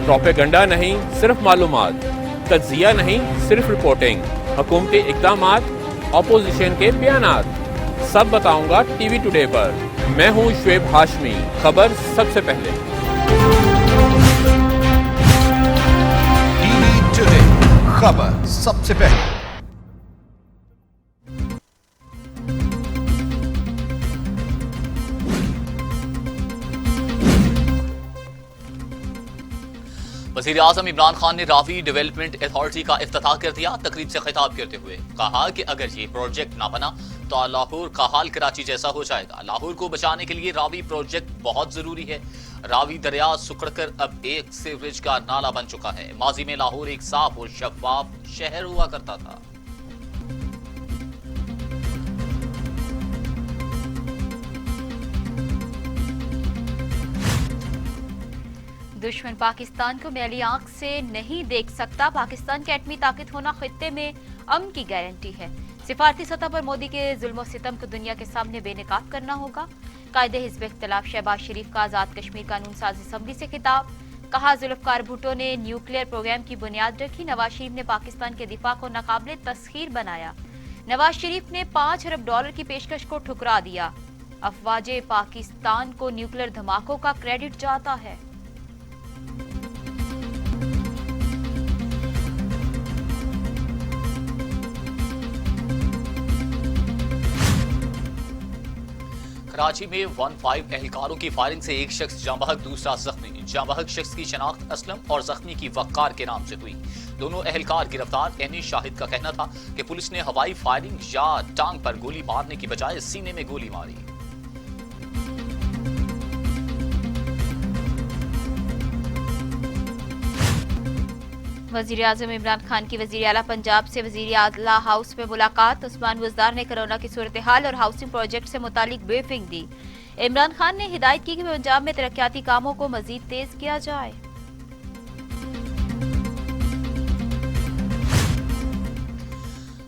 Propaganda नहीं, सिर्फ मालूमात, तज्जिया नहीं, सिर्फ रिपोर्टिंग, हुकूमती इक़दामात, अपोजिशन के बयानात, सब बताऊंगा टीवी टुडे पर। मैं हूं शुएब हाशमी, खबर सबसे पहले। टीवी टुडे, खबर सबसे पहले। वज़ीर आज़म इमरान खान ने रावी डेवलपमेंट अथॉरिटी का इफ्तिताह कर दिया। तकरीब से खिताब करते हुए कहा कि अगर ये प्रोजेक्ट ना बना तो लाहौर का हाल कराची जैसा हो जाएगा। लाहौर को बचाने के लिए रावी प्रोजेक्ट बहुत जरूरी है। रावी दरिया सुकड़कर अब एक सीवरेज का नाला बन चुका है। माजी में लाहौर एक साफ और शफाफ शहर हुआ करता था। दुश्मन पाकिस्तान को मैली आंख से नहीं देख सकता। पाकिस्तान की एटमी ताकत होना खित्ते में अमन की गारंटी है। सिफारती सतह पर मोदी के जुल्म सितम को दुनिया के सामने बेनकाब करना होगा। कायदे हिज़्ब इख्तिलाफ शहबाज शरीफ का आज़ाद कश्मीर कानून साज असम्बली से खिताब। कहा जुल्फ़कार भुट्टो ने न्यूक्लियर प्रोग्राम की बुनियाद रखी। नवाज शरीफ ने पाकिस्तान के दिफा को नाकाबिले तस्खीर बनाया। नवाज शरीफ ने $5 अरब की पेशकश को ठुकरा दिया। अफवाजे पाकिस्तान को न्यूक्लियर धमाकों का क्रेडिट जाता है। कराची में 15 एहलकारों की फायरिंग से एक शख्स जाँ बहक, दूसरा जख्मी। जाँ बहक शख्स की शनाख्त असलम और जख्मी की वक्कार के नाम से हुई। दोनों एहलकार गिरफ्तार। एनी शाहिद का कहना था कि पुलिस ने हवाई फायरिंग या टांग पर गोली मारने की बजाय सीने में गोली मारी। वज़ीर आज़म इमरान खान की वज़ीर आला पंजाब से वज़ीर आला हाउस में मुलाकात। उस्मान बुज़दार ने कोरोना की सूरत हाल और हाउसिंग प्रोजेक्ट से मुतालिक ब्रीफिंग दी। इमरान खान ने हिदायत की कि पंजाब में तरक्याती कामों को मजीद तेज किया जाए।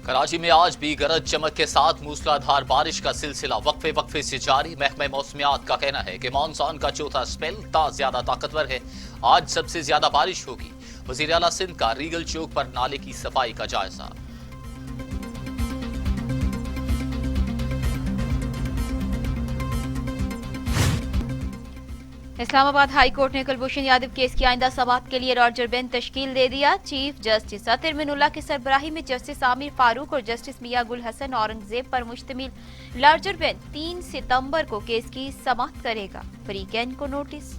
कराची में आज भी गरज चमक के साथ मूसलाधार बारिश का सिलसिला वक्फे वक्फे से जारी। महकमा मौसमियात का कहना है कि मॉनसून का चौथा स्पेल ज्यादा ताकतवर है। आज सबसे ज्यादा बारिश होगी। वज़ीर आला सिंध का रीगल चौक पर नाले की सफाई का जायजा। इस्लामाबाद हाई कोर्ट ने कुलभूषण यादव केस की आइंदा समाअत के लिए रॉजर बेंच तश्कील दे दिया। चीफ जस्टिस अतर मिनुल्लाह की सरबराही में जस्टिस आमिर फारूक और जस्टिस मियां गुल हसन औरंगजेब पर मुश्तमिल लार्जर बेंच 3 सितंबर को केस की समाअत करेगा। फरीकैन को नोटिस।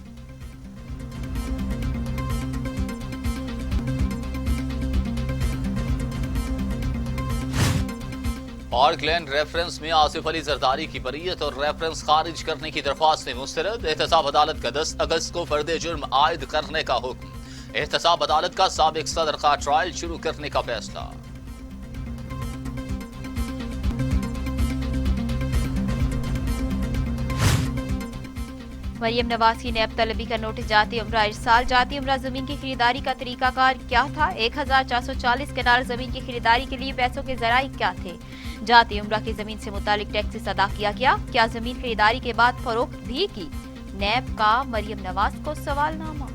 पार्कलैंड रेफरेंस में आसिफ अली जरदारी की बरीयत और रेफरेंस खारिज करने की दरख्वास्त मुस्तरद। एहतसाब अदालत का 10 अगस्त को फर्द जुर्म आयद करने का हुक्म। एहतसाब अदालत का साबिक सदर का ट्रायल शुरू करने का फैसला। मरियम नवाज की नैब तलबी का नोटिस जाती उम्रा इरसाल। जाती उम्रा जमीन की खरीदारी का तरीकाकार क्या था? 1440 कनाल जमीन की खरीदारी के लिए पैसों के जराई क्या थे? जाती उम्रा की जमीन से मुतालिक टैक्सेस अदा किया गया। क्या जमीन खरीदारी के बाद फरोख्त भी की? नैब का मरियम नवाज को सवालनामा।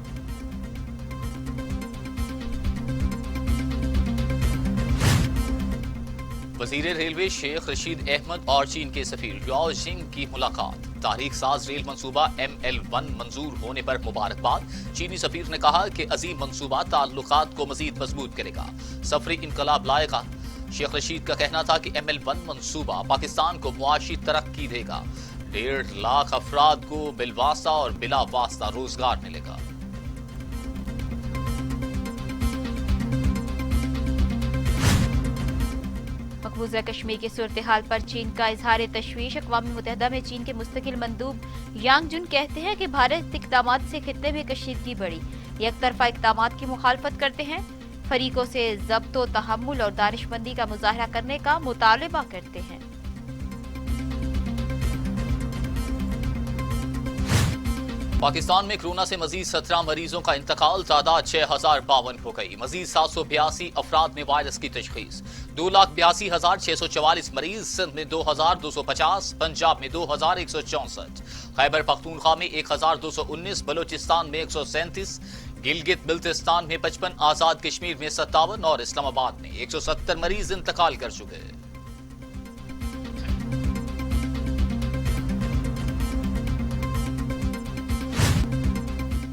वजीर रेलवे शेख रशीद अहमद और चीन के सफीर याओ जिंग की मुलाकात। तारीख साज रेल मंसूबा ML1 मंजूर होने पर मुबारकबाद। चीनी सफीर ने कहा कि अजीम मंसूबा ताल्लुकात को मजीद मजबूत करेगा, सफरी इनकलाब लाएगा। शेख रशीद का कहना था कि ML1 मंसूबा पाकिस्तान को मुआशी तरक्की देगा। 1.5 लाख अफराद को बिलवास्ता और बिला वास्ता रोजगार मिलेगा। मकबूजा कश्मीर की सूरत हाल पर चीन का इजहार तशवीश। अक़वाम मुत्तहिदा में चीन के मुस्तकिल मंदूब यांग जुन कहते हैं कि भारत इक़दामात से खित्ते में कशीदगी बढ़ी। एक तरफा इक़दामात की मुखालफत करते हैं, फरीकों से ज़ब्त व तहम्मुल और दानिशमंदी का मुजाहरा करने का मुतालबा करते हैं। पाकिस्तान में कोरोना से मजीद 17 मरीजों का इंतकाल। तादाद 6052 हो गई। मजीद 782 अफराद में वायरस की तशखीस। 2,82,644 मरीज। सिंध में 2,250, पंजाब में 2,164, खैबर पख्तूनख्वा में 1,219, बलोचिस्तान में 137, गिलगित बिल्तिस्तान में 55, आजाद कश्मीर में 57 और इस्लामाबाद में 170 मरीज इंतकाल कर चुके हैं।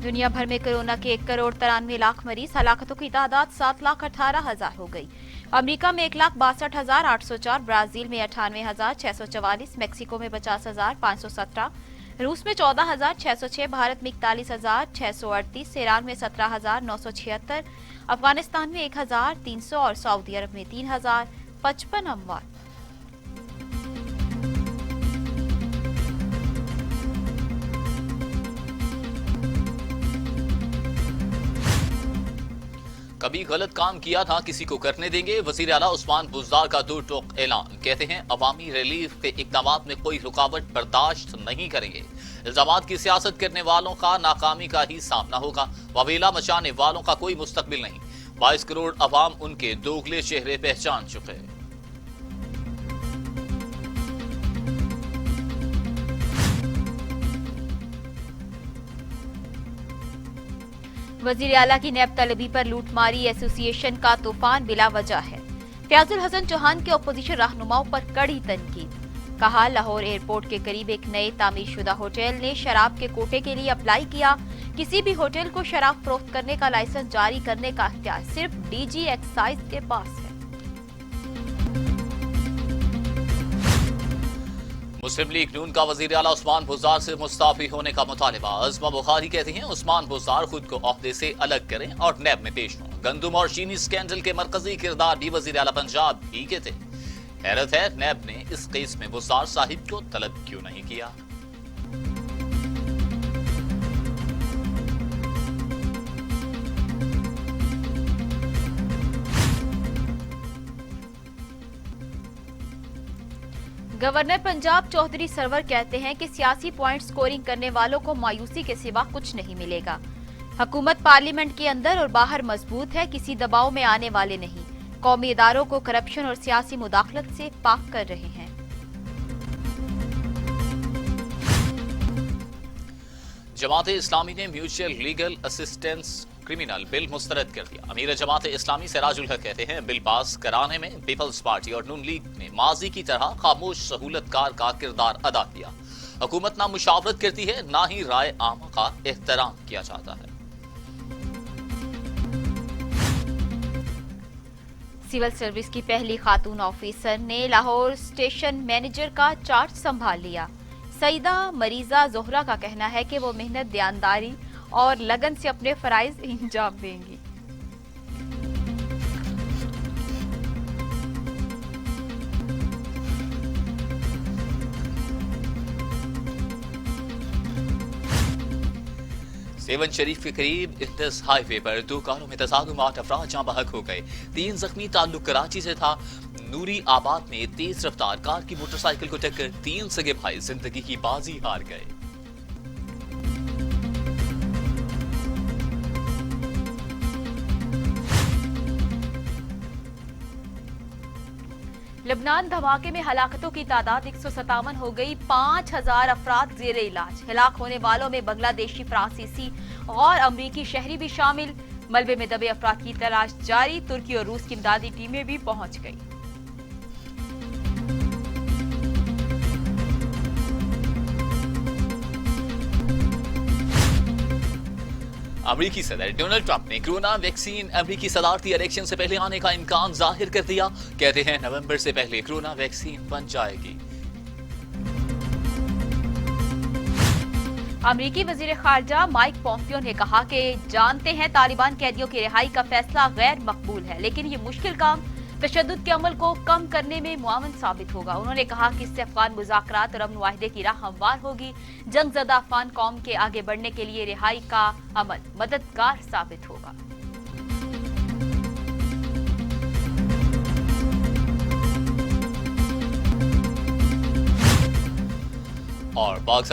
दुनिया भर में कोरोना के 1,93,00,000 मरीज, हलाकतों की तादाद 7,18,000 हो गई। अमेरिका में 1,62,804, ब्राजील में 98,644, मेक्सिको में 50,517, रूस में 14,606, भारत में 41,638, ईरान में 17,976, अफगानिस्तान में 1,300 और सऊदी अरब में 3,055 अमवात। कभी गलत काम किया था किसी को करने देंगे, वजीर आला उस्मान बुज़दार का दो टोक ऐलान। कहते हैं अवामी रिलीफ के इक़दामात में कोई रुकावट बर्दाश्त नहीं करेंगे। इल्जामात की सियासत करने वालों का नाकामी का ही सामना होगा। वबीला मचाने वालों का कोई मुस्तकबिल नहीं। 22 करोड़ अवाम उनके दोगले चेहरे पहचान चुके हैं। वजीर आला की नैब तलबी पर लूटमारी एसोसिएशन का तूफान बिला वजह है। फयाजुल हसन चौहान के अपोजिशन रहनुमाओं पर कड़ी तनकीद। कहा, लाहौर एयरपोर्ट के करीब एक नए तामीरशुदा होटल ने शराब के कोटे के लिए अप्लाई किया। किसी भी होटल को शराब फरोख्त करने का लाइसेंस जारी करने का इख्तियार सिर्फ डीजी एक्साइज के पास है। मुस्लिम लीग नून का वजीर आला उस्मान बुज़दार से मुस्ताफी होने का मुतालिबा। अज़मा बुखारी कहती हैं उस्मान बुज़दार खुद को ओहदे से अलग करें और नैब में पेश हों। गंदुम और चीनी स्कैंडल के मरकजी किरदार भी वजीर आला पंजाब ही के थे। हैरत है नैब ने इस केस में बुज़दार साहिब को तलब क्यों नहीं किया। गवर्नर पंजाब चौधरी सरवर कहते हैं कि सियासी पॉइंट स्कोरिंग करने वालों को मायूसी के सिवा कुछ नहीं मिलेगा। हुकूमत पार्लियामेंट के अंदर और बाहर मजबूत है, किसी दबाव में आने वाले नहीं। कौमी इदारों को करप्शन और सियासी मुदाखलत से पाक कर रहे हैं। जमात इस्लामी ने mutual legal assistance criminal bill मुस्तरद कर दिया। अमीर जमात इस्लामी सिराजुल हक कहते हैं बिल पास कराने में पीपल्स पार्टी और नून लीग ने माजी की तरह खामोश सहूलतकार का किरदार अदा किया। हुकूमत ना मुशावरत करती है, ना ही राय आमा का एहतराम किया जाता है। सिविल सर्विस की पहली खातून ऑफिसर ने लाहौर स्टेशन मैनेजर का चार्ज संभाल लिया। सईदा मरीजा जोहरा का कहना है कि वो मेहनत, दयानदारी और लगन से अपने फराइज अंजाम देंगी। सेवन शरीफ के करीब इंडस हाईवे पर दो कारों में तसादुम, 8 अफराद जहां बहक हो गए। 3 जख्मी। ताल्लुक कराची से था। नूरी आबाद में तेज रफ्तार कार की मोटरसाइकिल को टक्कर, 3 सगे भाई जिंदगी की बाजी हार गए। लबनान धमाके में हलाकतों की तादाद 157 हो गई। 5,000 अफराद जेरे इलाज। हिलाक होने वालों में बांग्लादेशी, फ्रांसीसी और अमरीकी शहरी भी शामिल। मलबे में दबे अफराद की तलाश जारी। तुर्की और रूस की इमदादी टीमें भी पहुंच गई। अमेरिकी सदर डोनाल्ड ट्रंप ने कोरोना वैक्सीन अमेरिकी सदारती इलेक्शन से पहले आने का इम्कान जाहिर कर दिया। कहते हैं नवंबर से पहले कोरोना वैक्सीन बन जाएगी। अमेरिकी वजीर खारजा माइक पॉम्पियो ने कहा कि जानते हैं तालिबान कैदियों की रिहाई का फैसला गैर मकबूल है, लेकिन ये मुश्किल काम तशद्दुद के अमल को कम करने में मुआवन साबित होगा। उन्होंने कहा कि इससे अफगान मुज़ाकरात और अमन वाहिदे की राह हमवार होगी। जंगज़दा अफगान कौम के आगे बढ़ने के लिए रिहाई का अमल मददगार साबित होगा। और